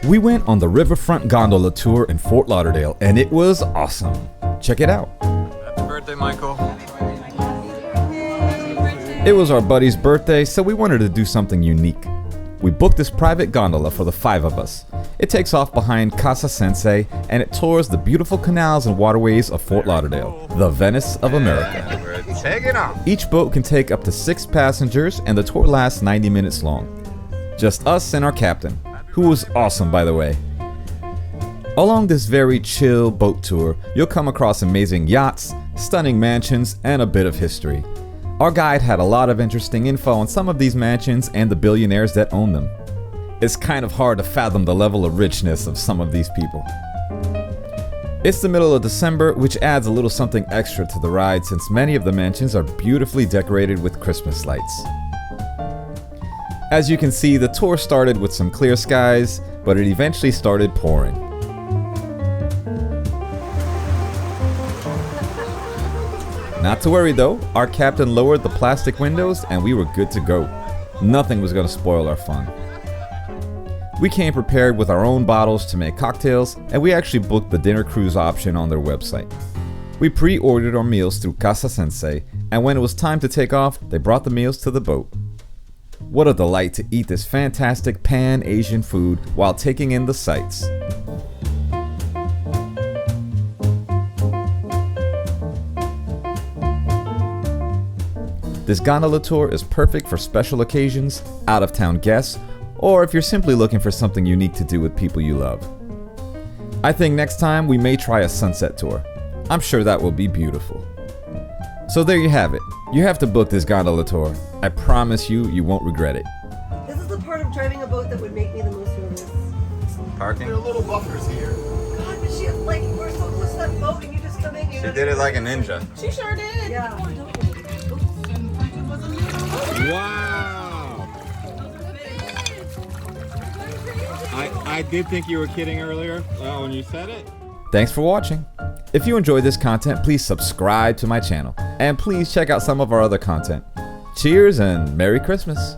We went on the Riverfront Gondola tour in Fort Lauderdale, and it was awesome. Check it out. Happy birthday, Michael. It was our buddy's birthday, so we wanted to do something unique. We booked this private gondola for the 5 of us. It takes off behind Casa Sensei, and it tours the beautiful canals and waterways of Fort Lauderdale, the Venice of America. We're taking off. Each boat can take up to 6 passengers, and the tour lasts 90 minutes long. Just us and our captain, who was awesome, by the way. Along this very chill boat tour, you'll come across amazing yachts, stunning mansions, and a bit of history. Our guide had a lot of interesting info on some of these mansions and the billionaires that own them. It's kind of hard to fathom the level of richness of some of these people. It's the middle of December, which adds a little something extra to the ride since many of the mansions are beautifully decorated with Christmas lights. As you can see, the tour started with some clear skies, but it eventually started pouring. Not to worry though, our captain lowered the plastic windows and we were good to go. Nothing was going to spoil our fun. We came prepared with our own bottles to make cocktails, and we actually booked the dinner cruise option on their website. We pre-ordered our meals through Casa Sensei, and when it was time to take off, they brought the meals to the boat. What a delight to eat this fantastic Pan-Asian food while taking in the sights. This gondola tour is perfect for special occasions, out-of-town guests, or if you're simply looking for something unique to do with people you love. I think next time we may try a sunset tour. I'm sure that will be beautiful. So there you have it. You have to book this gondola tour. I promise you, you won't regret it. This is the part of driving a boat that would make me the most nervous. Parking. There are little buffers here. God, but she, like, we're so close to that boat and you just come in. She did it like a ninja. She sure did. Yeah. Wow! I did think you were kidding earlier when you said it. Thanks for watching. If you enjoyed this content, please subscribe to my channel. And please check out some of our other content. Cheers and Merry Christmas.